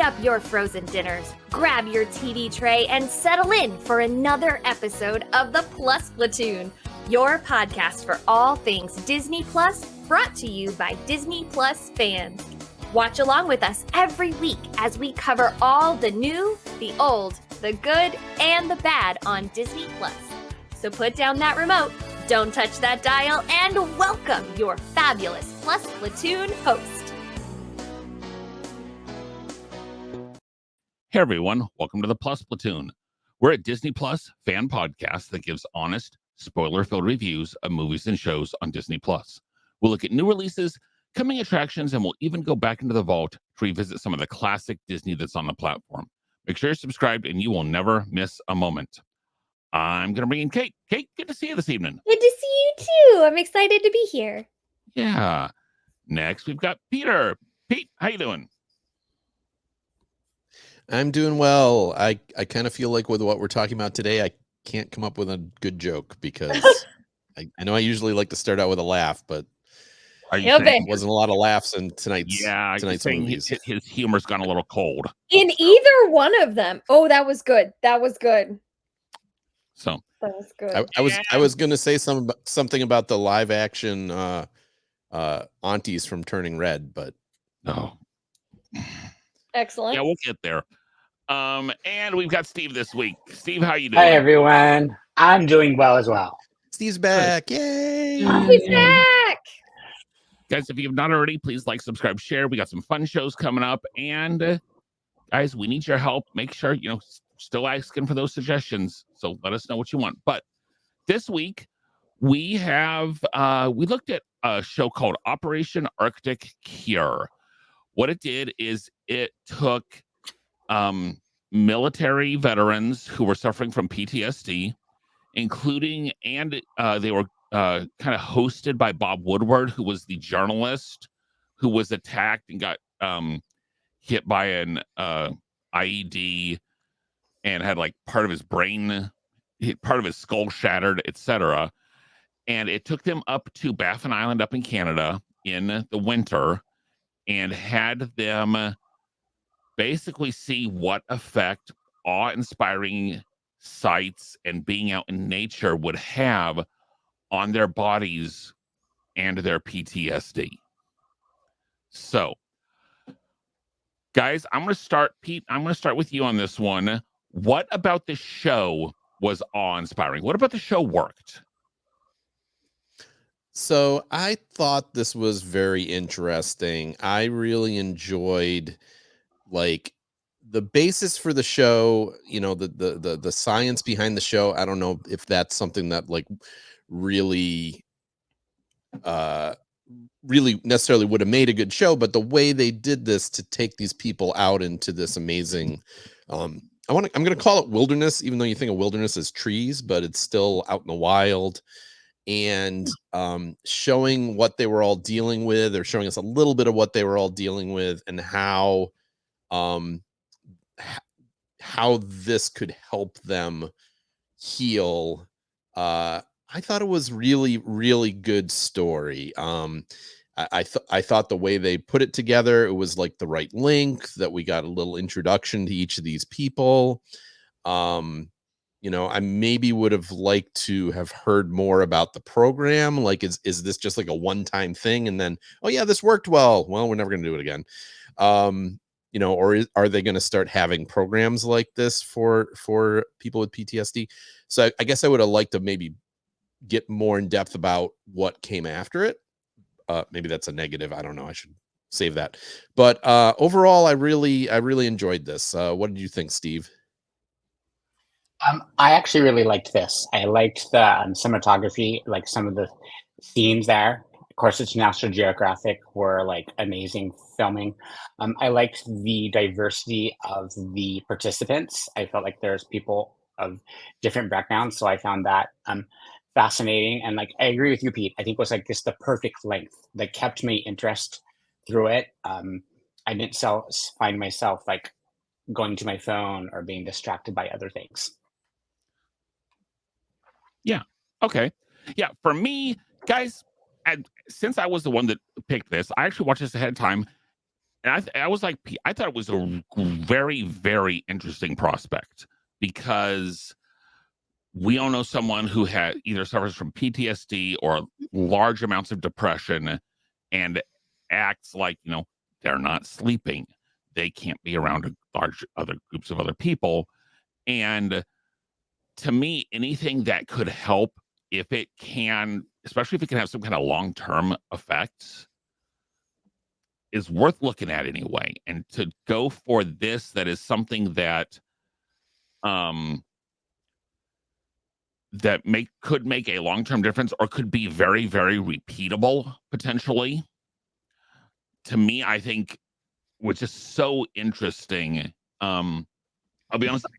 up your frozen dinners, grab your TV tray, and settle in for another episode of the Plus Platoon, your podcast for all things Disney Plus, brought to you by Disney Plus fans. Watch along with us every week as we cover all the new, the old, the good, and the bad on Disney Plus. So put down that remote, don't touch that dial, and welcome your fabulous Plus Platoon host. Hey everyone, welcome to the Plus Platoon. We're a Disney Plus fan podcast that gives honest, spoiler-filled reviews of movies and shows on Disney Plus. We'll look at new releases, coming attractions, and we'll even go back into the vault to revisit some of the classic Disney that's on the platform. Make sure you're subscribed and you will never miss a moment. I'm going to bring in Kate. Kate, good to see you this evening. Good to see you too. I'm excited to be here. Yeah. Next, we've got Peter. Pete, how you doing? I'm doing well. I kind of feel like with what we're talking about today, I can't come up with a good joke because I know I usually like to start out with a laugh, but Are you He'll saying, be. wasn't a lot of laughs in tonight's saying movies. his humor's gone a little cold. In either one of them. Oh, that was good. That was good. So That was good. I was going to say something about the live action aunties from Turning Red, but no. Excellent. Yeah, we'll get there. And we've got Steve this week. Steve, how you doing? Hi, everyone. I'm doing well as well. Steve's back. Yay! He's back. Guys, if you have not already, please like, subscribe, share. We got some fun shows coming up. And guys, we need your help. Make sure, still asking for those suggestions. So let us know what you want. But this week, we have, we looked at a show called Operation Arctic Cure. What it did is it took military veterans who were suffering from PTSD, including, and they were kind of hosted by Bob Woodward, who was the journalist who was attacked and got hit by an IED and had like part of his brain, part of his skull shattered, etc. And it took them up to Baffin Island up in Canada in the winter and had them basically see what effect awe-inspiring sights and being out in nature would have on their bodies and their PTSD. So, guys, I'm going to start, Pete, I'm going to start with you on this one. What about the show was awe-inspiring? What about the show worked? So I thought this was very interesting. I really enjoyed like the basis for the show, the science behind the show. I don't know if that's something that like really necessarily would have made a good show, but the way they did this to take these people out into this amazing I'm going to call it wilderness, even though you think of wilderness as trees, but it's still out in the wild. And showing what they were all dealing with, or showing us a little bit of what they were all dealing with, and how this could help them heal. I thought it was really, really good story. I thought the way they put it together, it was like the right length, that we got a little introduction to each of these people. I maybe would have liked to have heard more about the program. Like, is this just like a one-time thing? And then, oh yeah, this worked well. Well, we're never going to do it again. Or are they going to start having programs like this for people with PTSD? So I guess I would have liked to maybe get more in depth about what came after it. Maybe that's a negative. I don't know. I should save that. But overall, I really enjoyed this. What did you think, Steve? I actually really liked this. I liked the cinematography, like some of the scenes there. Of course, it's National Geographic, were like amazing filming. I liked the diversity of the participants. I felt like there's people of different backgrounds, so I found that fascinating. And like, I agree with you, Pete. I think it was like just the perfect length that kept me interest through it. I didn't find myself like going to my phone or being distracted by other things. Yeah. Okay. Yeah. For me, guys, since I was the one that picked this, I actually watched this ahead of time. And I was like, I thought it was a very, very interesting prospect because we all know someone who had either suffers from PTSD or large amounts of depression and acts like, they're not sleeping. They can't be around large other groups of other people. And to me, anything that could help, if it can, especially if it can have some kind of long-term effects, is worth looking at anyway. And to go for this, that is something that could make a long-term difference or could be very, very repeatable potentially. To me, I think, which is so interesting. I'll be honest, I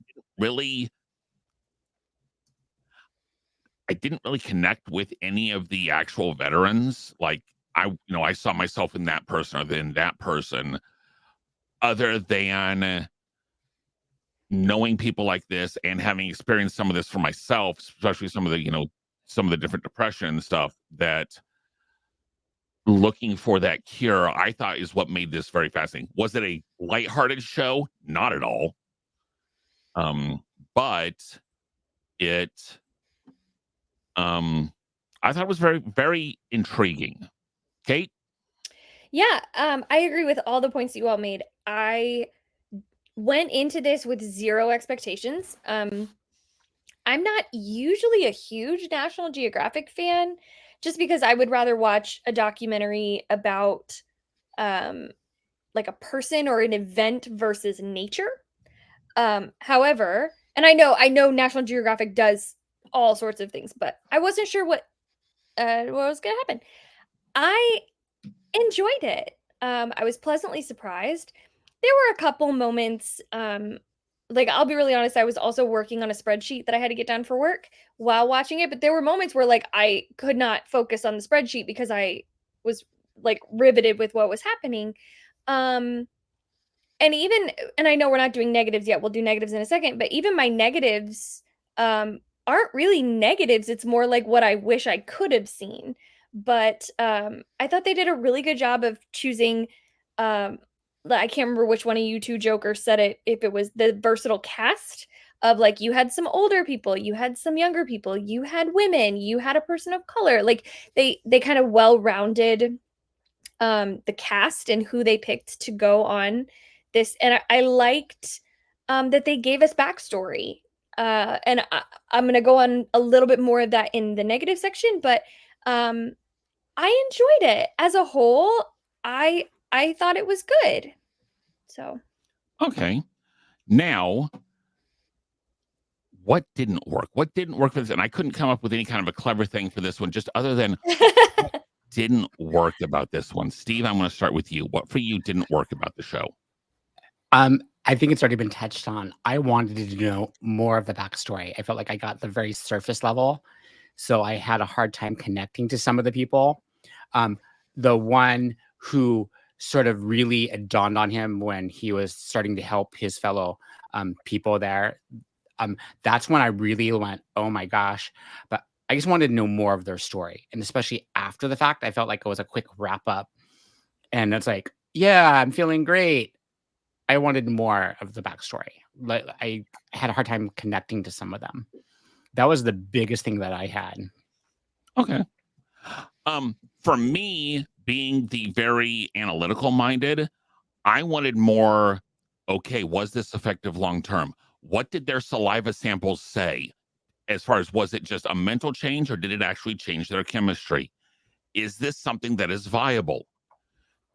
didn't really connect with any of the actual veterans. Like I saw myself in that person or in that person, other than knowing people like this and having experienced some of this for myself, especially some of the different depression and stuff, that looking for that cure, I thought, is what made this very fascinating. Was it a lighthearted show? Not at all. But it I thought it was very, very intriguing. Kate? Yeah, I agree with all the points you all made. I went into this with zero expectations. I'm not usually a huge National Geographic fan, just because I would rather watch a documentary about like a person or an event versus nature. However, and I know National Geographic does all sorts of things, but I wasn't sure what was going to happen. I enjoyed it. I was pleasantly surprised. There were a couple moments, like, I'll be really honest, I was also working on a spreadsheet that I had to get done for work while watching it, but there were moments where, like, I could not focus on the spreadsheet because I was, like, riveted with what was happening. And I know we're not doing negatives yet, we'll do negatives in a second, but even my negatives, aren't really negatives, it's more like what I wish I could have seen. But, I thought they did a really good job of choosing, I can't remember which one of you 2 jokers said it, if it was the versatile cast of, like, you had some older people, you had some younger people, you had women, you had a person of color, like, they kind of well-rounded, the cast and who they picked to go on this, and I liked, that they gave us backstory, and I'm gonna go on a little bit more of that in the negative section, but, I enjoyed it. As a whole, I thought it was good. So, Okay. Now, what didn't work? What didn't work for this? And I couldn't come up with any kind of a clever thing for this one, just other than what didn't work about this one. Steve, I'm going to start with you. What for you didn't work about the show? I think it's already been touched on. I wanted to know more of the backstory. I felt like I got the very surface level, so I had a hard time connecting to some of the people. The one who sort of really dawned on him when he was starting to help his fellow people there. That's when I really went, oh my gosh. But I just wanted to know more of their story. And especially after the fact, I felt like it was a quick wrap up. And it's like, yeah, I'm feeling great. I wanted more of the backstory. Like, I had a hard time connecting to some of them. That was the biggest thing that I had. Okay. For me, being the very analytical minded, I wanted more. Okay, was this effective long term? What did their saliva samples say? As far as, was it just a mental change or did it actually change their chemistry? Is this something that is viable?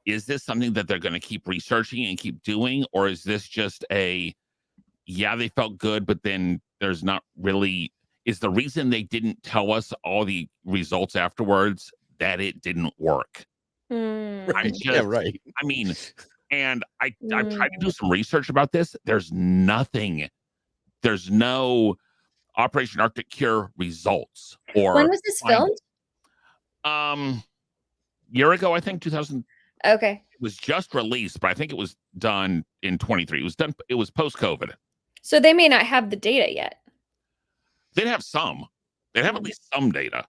Is this something that they're going to keep researching and keep doing? Or is this just yeah, they felt good, but then there's not really, is the reason they didn't tell us all the results afterwards that it didn't work? Right. Yeah, right. I mean, and I've tried to do some research about this. There's nothing. There's no Operation Arctic Cure results. Or when was this filmed? Year ago, I think 2000. Okay. It was just released, but I think it was done in 23. It was post-COVID. So they may not have the data yet. They'd have some. They'd have at least some data,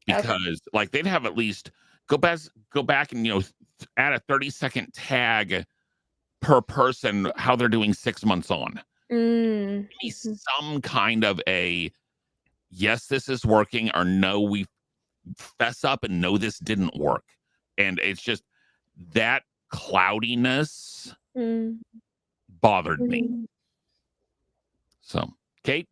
because like they'd have at least go back and add a 30-second tag per person how they're doing 6 months on. Mm. Give me some kind of a yes, this is working, or no, we fess up and no, this didn't work. And it's just that cloudiness Mm. bothered me. So, Kate?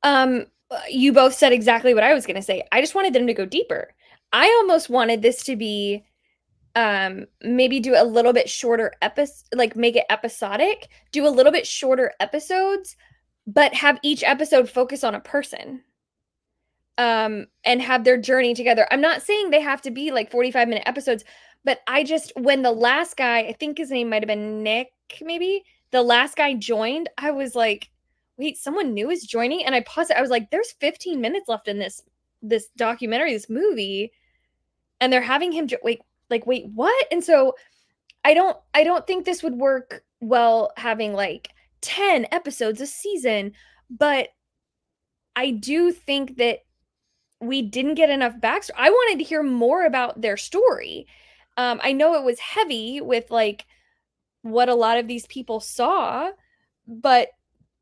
You both said exactly what I was going to say. I just wanted them to go deeper. I almost wanted this to be maybe do a little bit shorter episode, like make it episodic, do a little bit shorter episodes, but have each episode focus on a person. And have their journey together. I'm not saying they have to be like 45-minute episodes, but I just, when the last guy, I think his name might have been Nick, maybe, the last guy joined, I was like, wait, someone new is joining? And I paused it. I was like, there's 15 minutes left in this documentary, this movie, and they're having him wait, what? And so I don't think this would work well having like 10 episodes a season, but I do think that we didn't get enough backstory. I wanted to hear more about their story. I know it was heavy with like what a lot of these people saw, but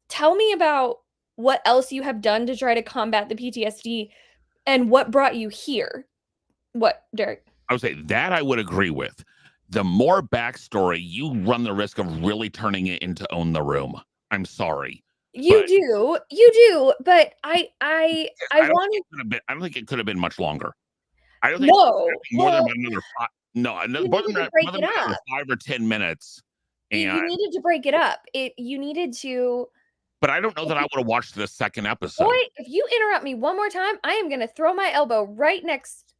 tell me about what else you have done to try to combat the PTSD and what brought you here. What, Derek? I would say that I would agree with. The more backstory, you run the risk of really turning it into Own the Room. I'm sorry. You do, but I don't wanted. I don't think it could have been much longer. I don't think No, more well, than another five. No, you more needed than, to break more than it another up. 5 or 10 minutes. You And needed to break it up. You needed to. but I don't know that I would have watched the second episode. Boy, if you interrupt me one more time, I am gonna throw my elbow right next.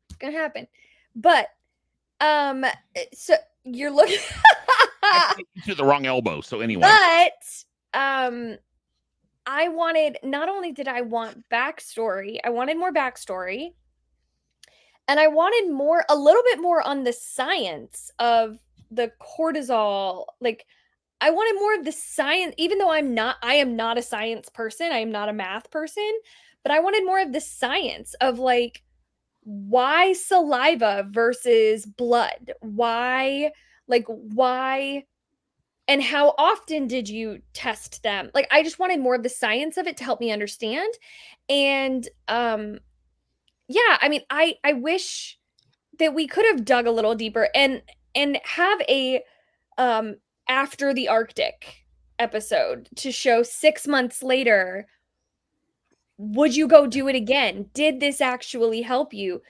It's gonna happen. But so you're looking to the wrong elbow. So anyway. But I wanted, not only did I want backstory, I wanted more backstory. And I wanted a little bit more on the science of the cortisol. Like, I wanted more of the science, even though I am not a science person. I am not a math person, but I wanted more of the science of like, why saliva versus blood? Why, and how often did you test them? Like, I just wanted more of the science of it to help me understand. And, yeah, I mean, I wish that we could have dug a little deeper and have a after the Arctic episode to show 6 months later, would you go do it again? Did this actually help you?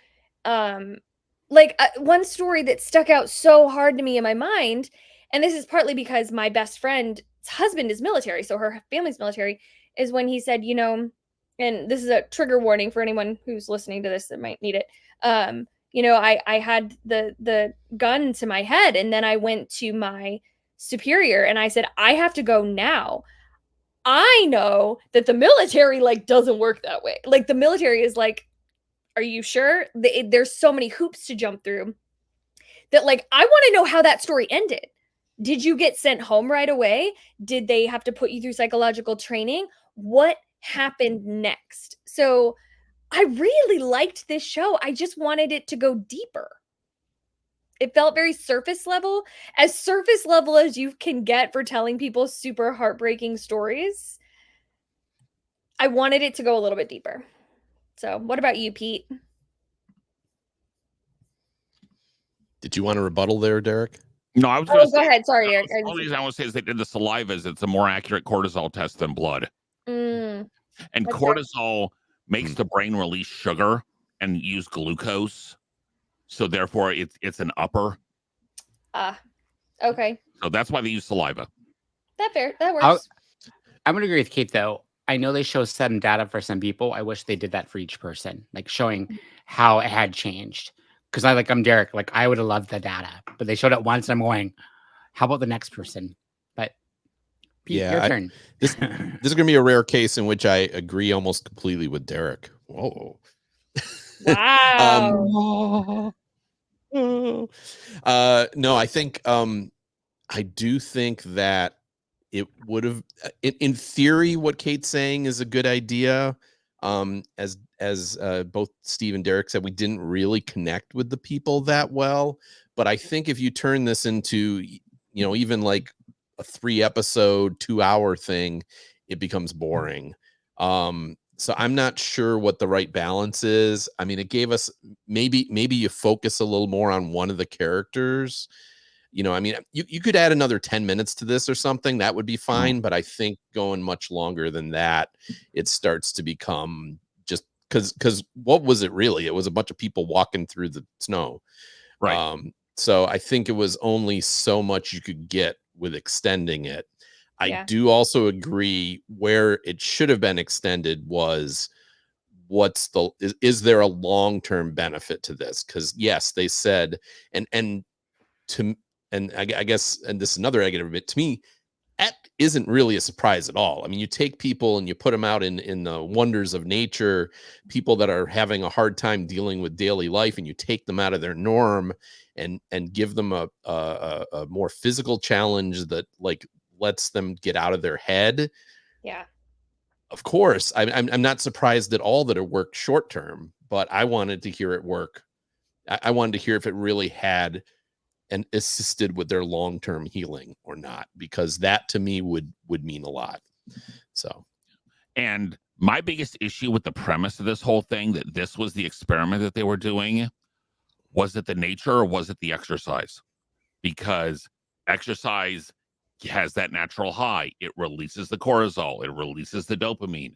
One story that stuck out so hard to me in my mind, and this is partly because my best friend's husband is military, so her family's military, is when he said, and this is a trigger warning for anyone who's listening to this that might need it. I had the gun to my head, and then I went to my superior and I said, I have to go now. I know that the military doesn't work that way. Like, the military is like, are you sure? There's so many hoops to jump through that I want to know how that story ended. Did you get sent home right away? Did they have to put you through psychological training? What happened next? So I really liked this show. I just wanted it to go deeper. It felt very surface level as you can get for telling people super heartbreaking stories. I wanted it to go a little bit deeper. So what about you, Pete? Did you want a rebuttal there, Derek? No, I was going to say. Go ahead. Sorry, Derek. The only reason I want to say is they did the saliva is it's a more accurate cortisol test than blood. And cortisol makes the brain release sugar and use glucose. So therefore it's an upper. Okay. So that's why they use saliva. That works. I'm going to agree with Kate, though. I know they show some data for some people. I wish they did that for each person, like showing how it had changed. Because I'm Derek. I would have loved the data, but they showed it once. And I'm going, how about the next person? But Pete, your turn. This is going to be a rare case in which I agree almost completely with Derek. Whoa. Wow. No, I think I do think that it would have, in theory, what Kate's saying is a good idea. As both Steve and Derek said, we didn't really connect with the people that well. But I think if you turn this into, even like a 3-episode, 2-hour thing, it becomes boring. So I'm not sure what the right balance is. I mean, it gave us maybe you focus a little more on one of the characters. I mean, you could add another 10 minutes to this or something. That would be fine. But I think going much longer than that, it starts to become just because what was it really? It was a bunch of people walking through the snow. Right. So I think it was only so much you could get with extending it. I Yeah. do also agree where it should have been extended was is there a long-term benefit to this? Because yes, they said, and to and I guess, and this is another negative bit to me, that isn't really a surprise at all. I mean, you take people and you put them out in the wonders of nature, people that are having a hard time dealing with daily life, and you take them out of their norm and give them a more physical challenge that like lets them get out of their head. Yeah. Of course, I'm not surprised at all that it worked short term, but I wanted to hear it work. I wanted to hear if it really had and assisted with their long-term healing or not, because that to me would mean a lot. So, And my biggest issue with the premise of this whole thing, that this was the experiment that they were doing, was it the nature or was it the exercise? Because exercise has that natural high. It releases the cortisol, it releases the dopamine.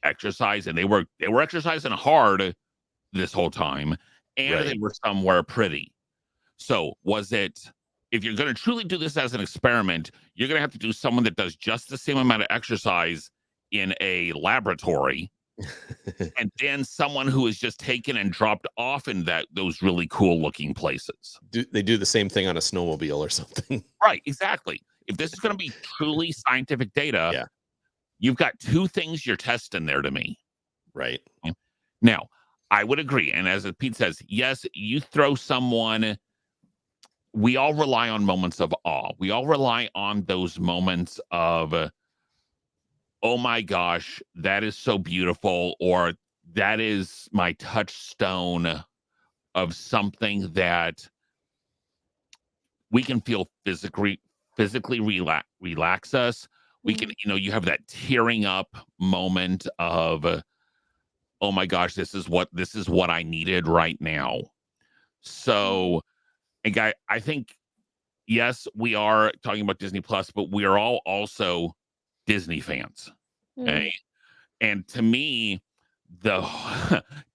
Exercise, and they were exercising hard this whole time, and Right. they were somewhere pretty. So was it, if you're going to truly do this as an experiment, you're going to have to do someone that does just the same amount of exercise in a laboratory, and then someone who is just taken and dropped off in those really cool looking places. They do the same thing on a snowmobile or something. Right, exactly. If this is going to be truly scientific data, Yeah. you've got two things you're testing there to me. Right. Now, I would agree. And as Pete says, yes, you throw someone, we all rely on moments of awe. We all rely on those moments of, oh my gosh, that is so beautiful, or that is my touchstone of something that we can feel physically relax us. We can, you have that tearing up moment of, oh my gosh, this is what I needed right now. So, and guy, I think, yes, we are talking about Disney Plus, but we are all also Disney fans. Okay. And to me, the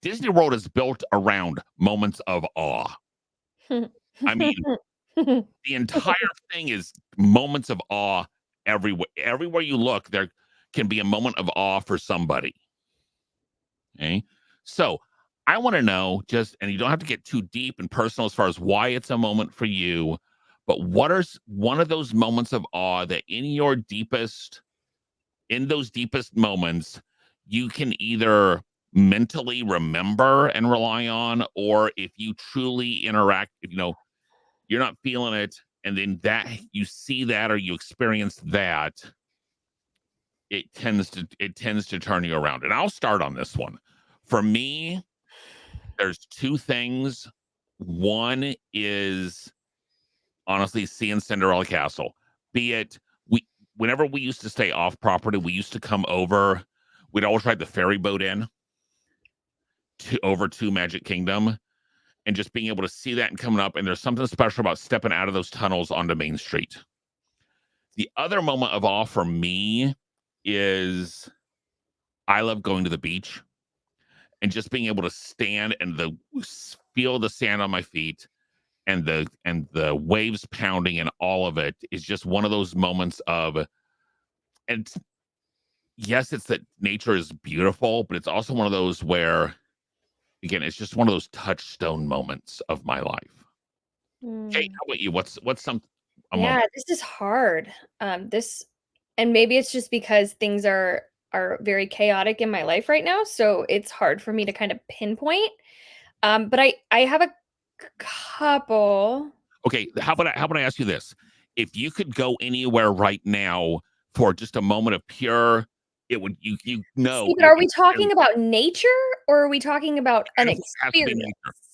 Disney World is built around moments of awe. I mean, the entire thing is moments of awe everywhere. Everywhere you look, there can be a moment of awe for somebody. Okay. So I want to know, just, and you don't have to get too deep and personal as far as why it's a moment for you, but what are one of those moments of awe that in those deepest moments, you can either mentally remember and rely on, or if you truly interact, if you're not feeling it, and then that you see that or you experience that, it tends to turn you around. And I'll start on this one. For me, there's two things. One is honestly seeing Cinderella Castle. Be it whenever we used to stay off property, we used to come over. We'd always ride the ferry boat in over to Magic Kingdom, and just being able to see that and coming up. And there's something special about stepping out of those tunnels onto Main Street. The other moment of awe for me is I love going to the beach and just being able to stand and feel the sand on my feet and the waves pounding, and all of it is just one of those moments of, and yes, it's that nature is beautiful, but it's also one of those where, again, it's just one of those touchstone moments of my life. Kate, how about you? What's a moment? This is hard. And maybe it's just because things are very chaotic in my life right now, so it's hard for me to kind of pinpoint. But I have a couple. Okay, how about I ask you this? If you could go anywhere right now for just a moment of pure, it would See, but are we talking about nature, or are we talking about an experience?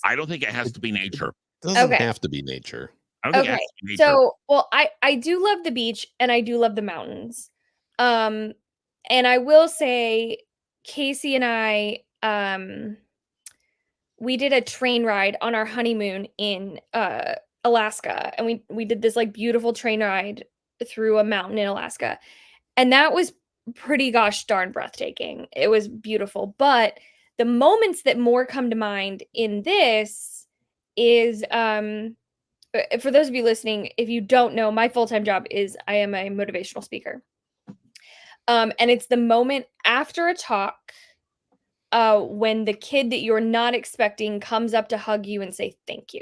I don't think it has to be nature. Doesn't have to be nature. I don't think it has Okay. to be nature. So, well, I do love the beach and I do love the mountains. And I will say Casey and I we did a train ride on our honeymoon in Alaska, and we did this like beautiful train ride through a mountain in Alaska. And that was pretty gosh darn breathtaking. It was beautiful, but the moments that more come to mind in this is for those of you listening, if you don't know, my full-time job is I am a motivational speaker. And it's the moment after a talk when the kid that you're not expecting comes up to hug you and say thank you.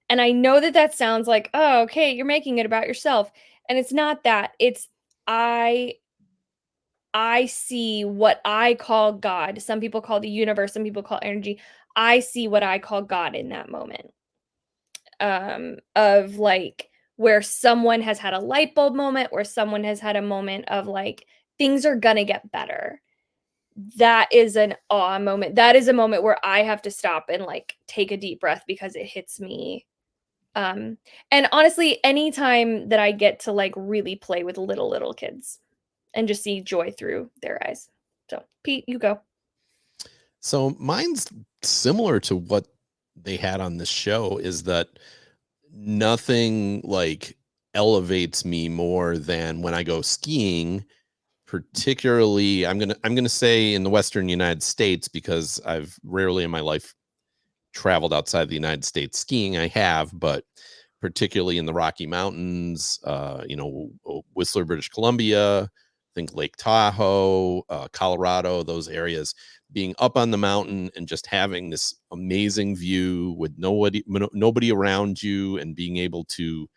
And I know that that sounds like, oh, okay, you're making it about yourself. And it's not that. It's I see what I call God. Some people call the universe, some people call energy. I see what I call God in that moment. Of like where someone has had a light bulb moment, where someone has had a moment of like things are gonna get better. That is an awe moment. That is a moment where I have to stop and like take a deep breath because it hits me. And honestly, anytime that I get to like really play with little kids and just see joy through their eyes. So, Pete, you go. So mine's similar to what they had on this show, is that nothing like elevates me more than when I go skiing. Particularly, I'm gonna say in the Western United States, because I've rarely in my life traveled outside the United States skiing. I have, but particularly in the Rocky Mountains, Whistler, British Columbia, I think Lake Tahoe, Colorado, those areas, being up on the mountain and just having this amazing view with nobody around you, and being able to,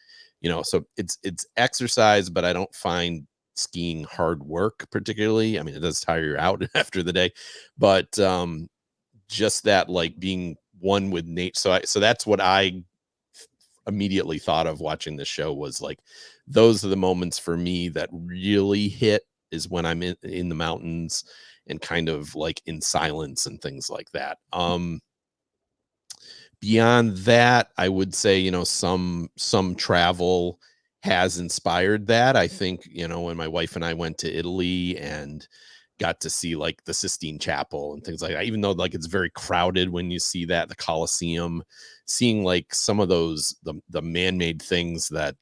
so it's exercise, but I don't find skiing hard work particularly. I mean, it does tire you out after the day, but just that like being one with nature. So that's what I immediately thought of watching the show, was like, those are the moments for me that really hit, is when I'm in the mountains and kind of like in silence and things like that. Beyond that, I would say, some travel has inspired that. I think, when my wife and I went to Italy and got to see like the Sistine Chapel and things like that, even though like it's very crowded when you see that, the Colosseum, seeing like some of those, the man-made things that,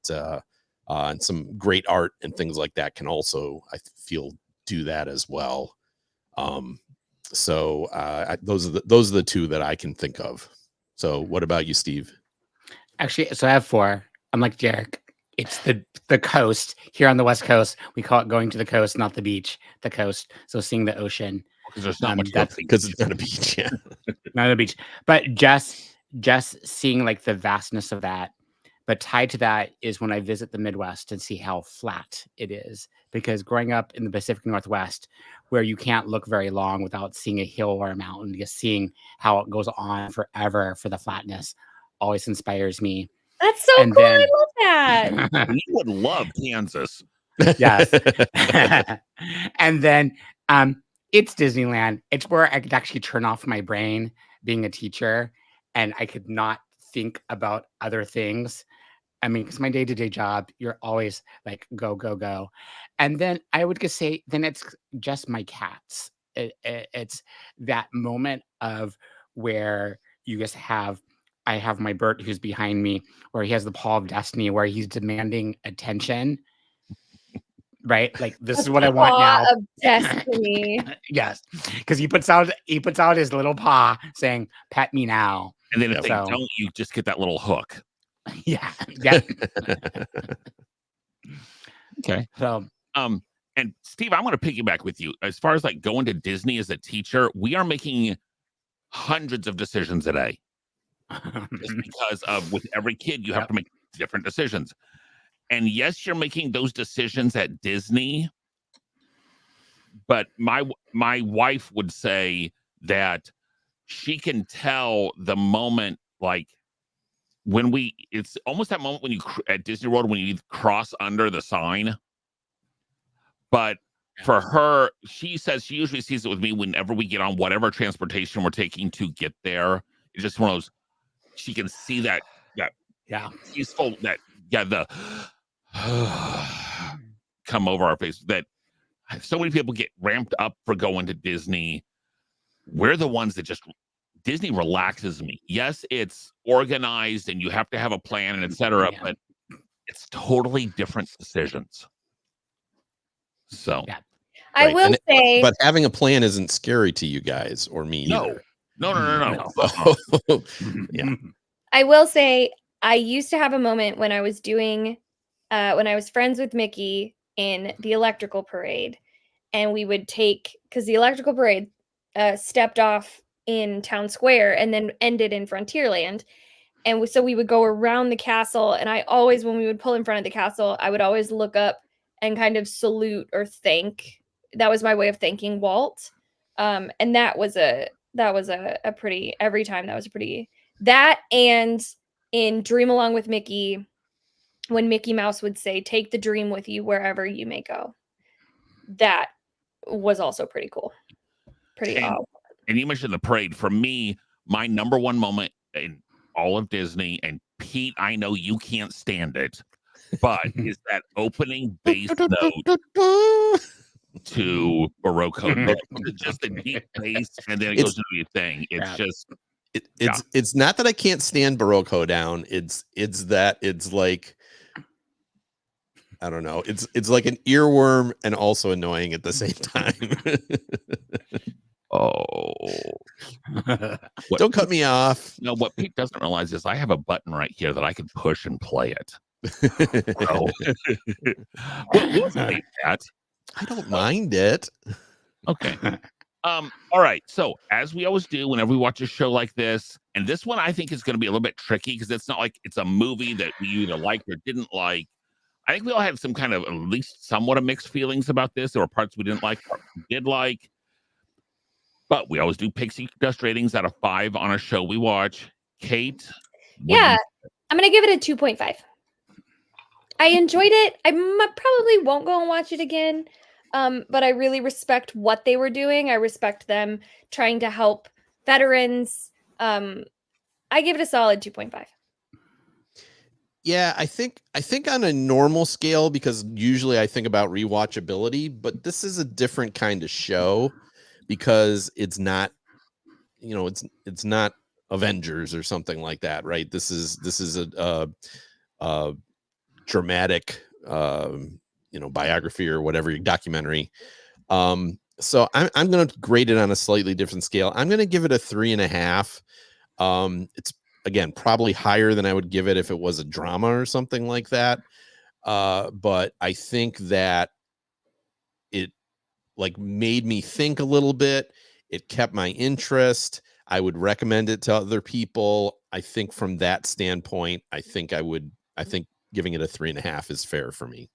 and some great art and things like that can also, I feel, do that as well. Those are the two that I can think of. So what about you, Steve? Actually, so I have 4. I'm like Derek. It's the coast here on the West Coast. We call it going to the coast, not the beach. The coast. So seeing the ocean. Because there's not much That's because it's not a beach. Yeah, not a beach, but just seeing like the vastness of that. But tied to that is when I visit the Midwest and see how flat it is. Because growing up in the Pacific Northwest, where you can't look very long without seeing a hill or a mountain, just seeing how it goes on forever for the flatness always inspires me. That's so And cool. then- I love that. You would love Kansas. Yes. And then it's Disneyland. It's where I could actually turn off my brain being a teacher, and I could not think about other things. I mean, because my day-to-day job, you're always like, go, go, go. And then I would just say, then it's just my cats. It's that moment of where you just I have my Bert who's behind me, where he has the paw of destiny, where he's demanding attention. Right? Like, this is what I want now. Paw of destiny. Yes. Because he puts out his little paw saying, pet me now. And then if they So- don't, you just get that little hook. Yeah. Yeah. Okay. So And Steve, I want to piggyback with you. As far as like going to Disney as a teacher, we are making hundreds of decisions a day. Just because of with every kid, you have Yep. to make different decisions. And yes, you're making those decisions at Disney, but my wife would say that she can tell the moment, like it's almost that moment when you at Disney World when you cross under the sign. But for her, she says she usually sees it with me whenever we get on whatever transportation we're taking to get there. It's just one of those, she can see that Yeah. peaceful that the come over our face that so many people get ramped up for going to Disney. We're the ones that just Disney relaxes me. Yes, it's organized and you have to have a plan and etc. Yeah. But it's totally different decisions. So Yeah. I Right, will and say, but having a plan isn't scary to you guys or me no, either. no. Yeah. I will say, I used to have a moment when I was doing, when I was friends with Mickey in the electrical parade, and we would take, because the electrical parade stepped off in Town Square and then ended in Frontierland. And so we would go around the castle, and I always, when we would pull in front of the castle, I would always look up and kind of salute or thank. That was my way of thanking Walt. And that was a pretty, every time that was a pretty, that, and in Dream Along with Mickey, when Mickey Mouse would say, "Take the dream with you wherever you may go." That was also pretty cool. Pretty And, awesome. and you mentioned the parade. For me, my number one moment in all of Disney, and Pete, I know you can't stand it, but is that opening bass note to Barocco. Just the deep bass, and then it goes into the thing. It's just it's not that I can't stand Barocco down. It's that it's like, I don't know. It's like an earworm and also annoying at the same time. Don't cut me off. No, what Pete doesn't realize is I have a button right here that I can push and play it. So, we'll save that. I don't mind it. Okay. All right. So as we always do whenever we watch a show like this, and this one I think is going to be a little bit tricky because it's not like it's a movie that we either liked or didn't like. I think we all had some kind of at least somewhat of mixed feelings about this. There were parts we didn't like, parts we did like. But we always do pixie dust ratings out of 5 on a show we watch. Kate? Yeah, I'm going to give it a 2.5. I enjoyed it. I probably won't go and watch it again. But I really respect what they were doing. I respect them trying to help veterans. I give it a solid 2.5. Yeah, I think on a normal scale, because usually I think about rewatchability, but this is a different kind of show because it's not, it's not Avengers or something like that, right? This is a dramatic, biography or whatever, documentary. So I'm going to grade it on a slightly different scale. I'm going to give it a 3.5. It's, again, probably higher than I would give it if it was a drama or something like that. But I think that it made me think a little bit. It kept my interest. I would recommend it to other people. I think from that standpoint, I think giving it a 3.5 is fair for me.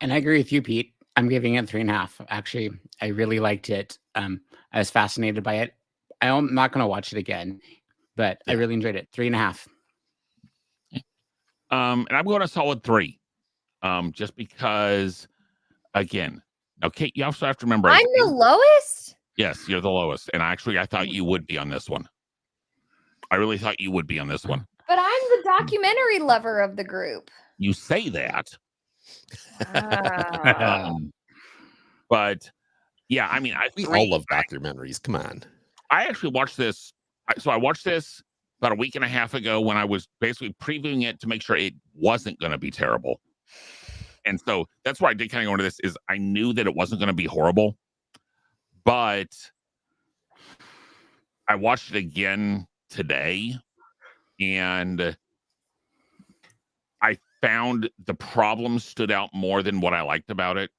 And I agree with you, Pete. I'm giving it 3.5. Actually, I really liked it. I was fascinated by it. I'm not going to watch it again, but I really enjoyed it. 3.5. And I'm going a solid 3. Just because, again, now Kate, you also have to remember I'm the lowest? Yes, you're the lowest. And actually, I thought you would be on this one. I really thought you would be on this one. But I'm the documentary lover of the group. You say that. Ah. But yeah, I mean, we all love documentaries. Come on. I actually watched this. So I watched this about a week and a half ago when I was basically previewing it to make sure it wasn't going to be terrible. And so that's why I did kind of go into this, is I knew that it wasn't going to be horrible, but I watched it again today and I found the problems stood out more than what I liked about it.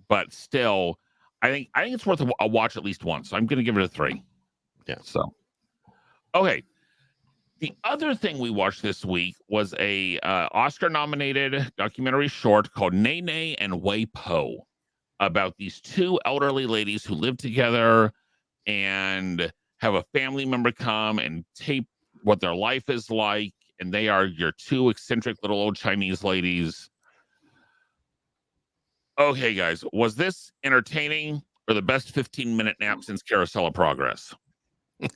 But still, I think it's worth a watch at least once. So I'm going to give it a 3. Yeah. So, okay. The other thing we watched this week was a Oscar-nominated documentary short called Nai and Wai Po, about these 2 elderly ladies who live together and have a family member come and tape what their life is like. And they are your 2 eccentric little old Chinese ladies. Okay, guys, was this entertaining or the best 15-minute nap since Carousel of Progress?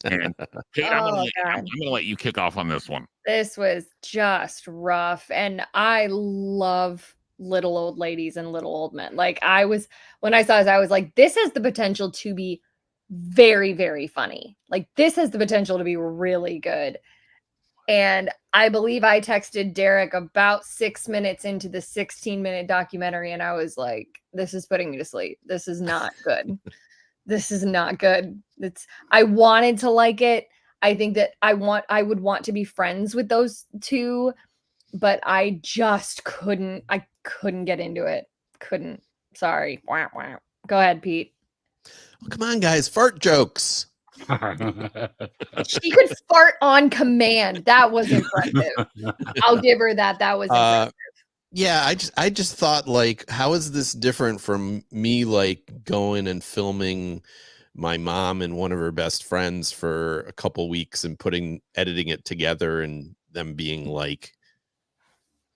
And Kate, Oh, I'm God. gonna let you kick off on this one. This was just rough. And I love little old ladies and little old men. Like, when I saw this, I was like, this has the potential to be very, very funny. Like, this has the potential to be really good. And I believe I texted Derek about 6 minutes into the 16-minute documentary, and I was like, this is putting me to sleep. This is not good. This is not good. I wanted to like it. I think that I would want to be friends with those two, but I just couldn't. I couldn't get into it. Couldn't. Sorry. Wah, wah. Go ahead, Pete. Oh, come on, guys, fart jokes. She could fart on command. That was impressive. I'll give her that. That was impressive. Yeah, I just thought, like, how is this different from me, like, going and filming my mom and one of her best friends for a couple weeks and editing it together, and them being like,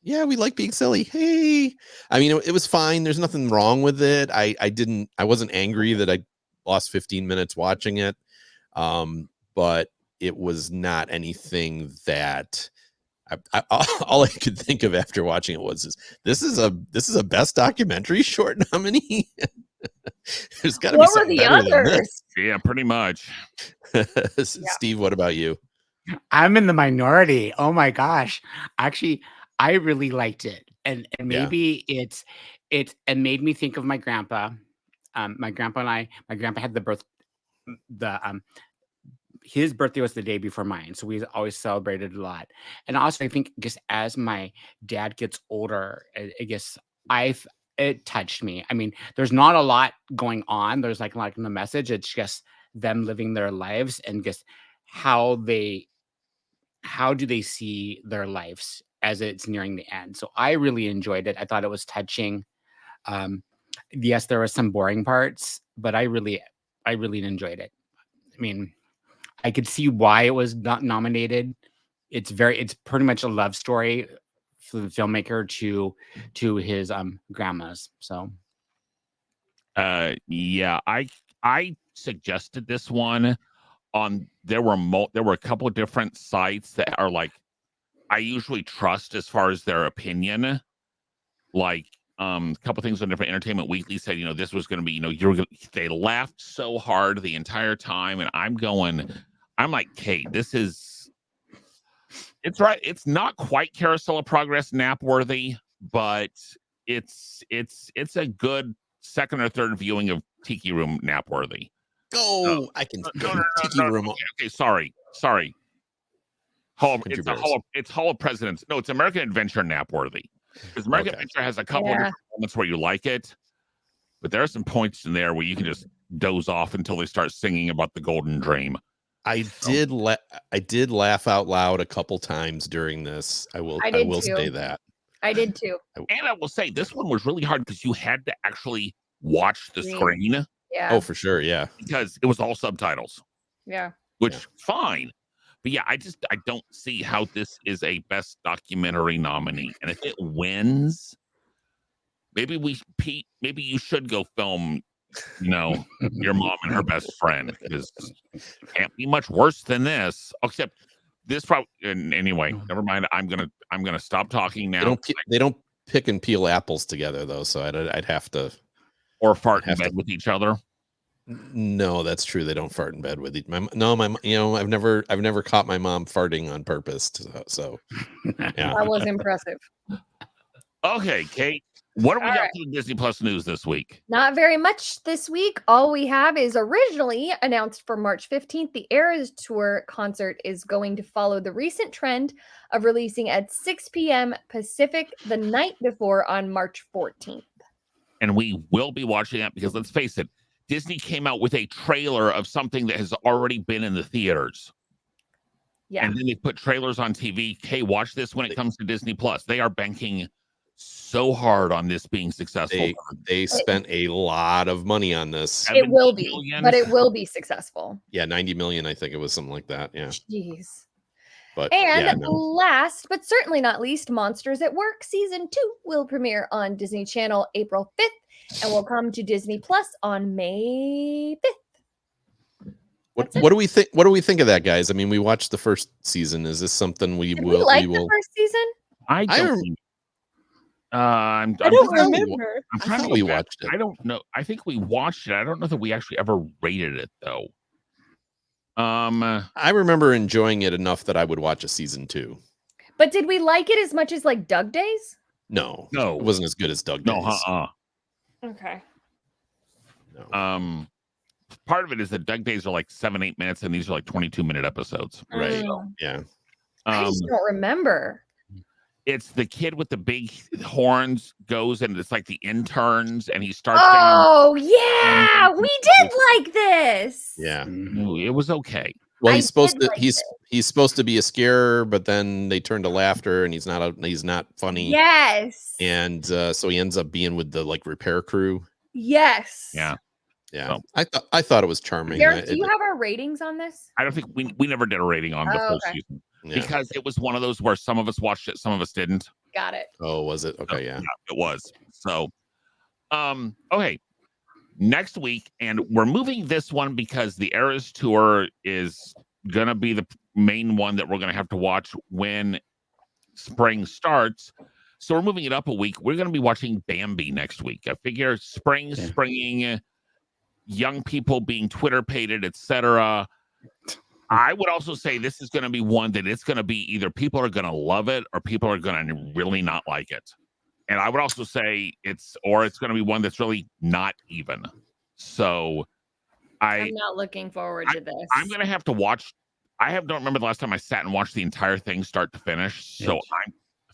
yeah, we like being silly. Hey, I mean, it was fine. There's nothing wrong with it. I wasn't angry that I lost 15 minutes watching it. But it was not anything that all I could think of after watching it was, this is a best documentary short nominee. There's got to be What were something the better than this. others? Yeah, pretty much. Steve, what about you? I'm in the minority. Oh my gosh. Actually, I really liked it. And maybe it made me think of my grandpa. My grandpa had his birthday was the day before mine, so we always celebrated a lot. And also, I think just as my dad gets older, I guess it touched me. I mean, there's not a lot going on. There's like in the message, it's just them living their lives and just how do they see their lives as it's nearing the end. So I really enjoyed it. I thought it was touching. Yes, there were some boring parts, but I really enjoyed it. I mean, I could see why it was not nominated. It's pretty much a love story for the filmmaker to his grandmas. So Yeah, I suggested this one on there were a couple of different sites that are like I usually trust as far as their opinion. Like a couple things on different Entertainment Weekly said, this was going to be, they laughed so hard the entire time, and I'm like, Kate, it's right. It's not quite Carousel of Progress nap worthy, but it's a good second or third viewing of Tiki Room nap worthy. Oh, I can Tiki Room. Okay, sorry. It's Hall of Presidents. No, it's American Adventure nap worthy. Because American Adventure has a couple of different moments where you like it, but there are some points in there where you can just doze off until they start singing about the Golden Dream. I did laugh out loud a couple times during this. I will say that. I did too. And I will say this one was really hard because you had to actually watch the screen. Yeah. Oh, for sure. Yeah. Because it was all subtitles. Yeah. Which fine. But yeah, I don't see how this is a best documentary nominee. And if it wins, maybe you should go film, your mom and her best friend, because it can't be much worse than this. Except this probably. Anyway, never mind. I'm gonna stop talking now. They don't pick and peel apples together though, so I'd have to. Or fart in bed with each other. No, that's true. They don't fart in bed with each. I've never caught my mom farting on purpose. So yeah, that was impressive. Okay, Kate, what do we got for the Disney Plus news this week? Not very much this week. All we have is originally announced for March 15th, the Eras Tour concert is going to follow the recent trend of releasing at 6 p.m. Pacific the night before on March 14th. And we will be watching that because let's face it, Disney came out with a trailer of something that has already been in the theaters. Yeah. And then they put trailers on TV. Hey, watch this when it comes to Disney Plus. They are banking so hard on this being successful. They spent a lot of money on this. It will be, but it will be successful. Yeah, 90 million, I think it was something like that. Yeah. Jeez. But, last but certainly not least, Monsters at Work Season 2 will premiere on Disney Channel April 5th and will come to Disney Plus on May 5th. What do we think? What do we think of that, guys? I mean, we watched the first season. Is this something we Did will? we like we will. the first season? I don't. I'm I don't trying to- remember. I'm I trying to thought go we back. watched it. I don't know. I think we watched it. I don't know that we actually ever rated it though. I remember enjoying it enough that I would watch a season 2. But did we like it as much as like Doug Days? No, No. it wasn't as good as Doug No, Days. Okay. No. Part of it is that Doug Days are like 7-8 minutes, and these are like 22-minute episodes. Right. Mm. Yeah. I just don't remember. It's the kid with the big horns goes, and it's like the interns, and he starts. Oh yeah, we did like this. Yeah. Singing. It was okay. Well, I he's supposed did to. like He's supposed to be a scarer, but then they turn to laughter, and he's not funny. Yes. And so he ends up being with the like repair crew. Yes. Yeah. Yeah. So- I thought it was charming. Derek, do you have our ratings on this? I don't think we never did a rating on the Oh, full okay. season Yeah. because it was one of those where some of us watched it, some of us didn't. Got it. Oh, was it? Okay, yeah. It was. So, okay. Next week, and we're moving this one because the Eras Tour is gonna be the main one that we're gonna have to watch when spring starts. So we're moving it up a week. We're gonna be watching Bambi next week. I figure springing, young people being Twitter pated, etc. I would also say this is going to be one that it's going to be either people are going to love it or people are going to really not like it. And I would also say it's going to be one that's really not even. So I'm not looking forward to this. I'm going to have to watch. Don't remember the last time I sat and watched the entire thing start to finish. So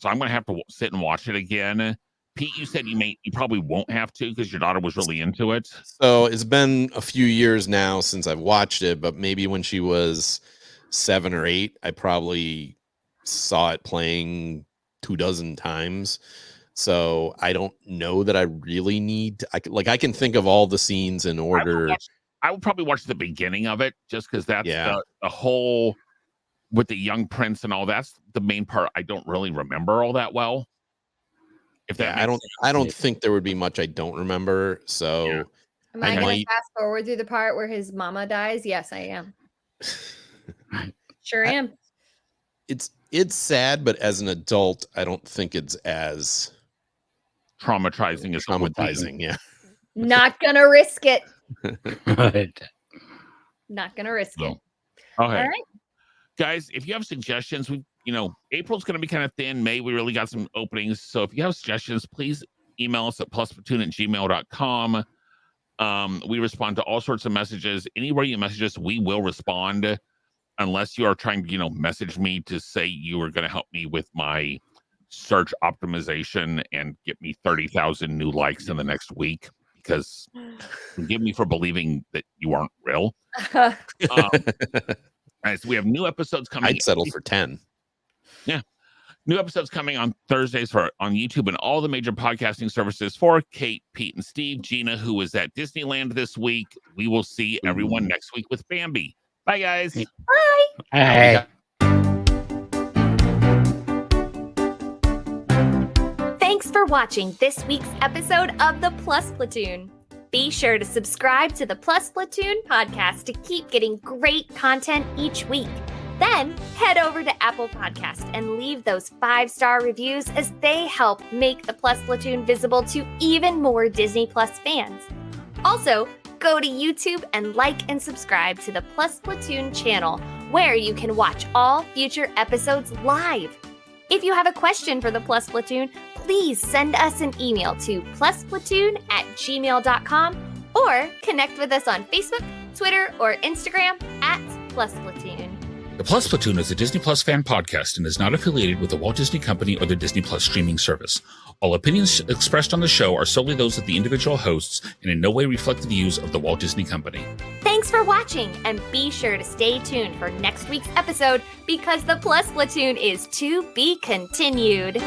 I'm going to have to sit and watch it again. Pete, you said you probably won't have to because your daughter was really into it. So it's been a few years now since I've watched it, but maybe when she was 7 or 8, I probably saw it playing 24 times. So I don't know that I really need. I can think of all the scenes in order. I would probably watch the beginning of it just because that's Yeah. the whole with the young prince and all. That's the main part. I don't really remember all that well. If that Yeah, I don't think there would be much I don't remember. So Yeah. Am I going to fast forward through the part where his mama dies? Yes, I am. Sure am. it's sad, but as an adult, I don't think it's as traumatizing as traumatizing. Yeah. Not going to risk it. Good. Not going to risk it. Okay. All right. Guys, if you have suggestions, April's going to be kind of thin. May, we really got some openings. So if you have suggestions, please email us at plusplatoon@gmail.com. We respond to all sorts of messages. Anywhere you message us, we will respond unless you are trying to, message me to say you are going to help me with my search optimization and get me 30,000 new likes in the next week, because forgive me for believing that you aren't real. Right, so we have new episodes coming. I'd settle for 10. Yeah. New episodes coming on Thursdays on YouTube and all the major podcasting services for Kate, Pete, and Steve. Gina, who is at Disneyland this week. We will see everyone next week with Bambi. Bye, guys. Bye. Hey. Thanks for watching this week's episode of the Plus Platoon. Be sure to subscribe to the Plus Platoon podcast to keep getting great content each week. Then head over to Apple Podcast and leave those 5-star reviews, as they help make the Plus Platoon visible to even more Disney Plus fans. Also, go to YouTube and like and subscribe to the Plus Platoon channel, where you can watch all future episodes live. If you have a question for the Plus Platoon, please send us an email to plusplatoon@gmail.com or connect with us on Facebook, Twitter, or Instagram @plusplatoon. The Plus Platoon is a Disney Plus fan podcast and is not affiliated with the Walt Disney Company or the Disney Plus streaming service. All opinions expressed on the show are solely those of the individual hosts and in no way reflect the views of the Walt Disney Company. Thanks for watching, and be sure to stay tuned for next week's episode, because the Plus Platoon is to be continued.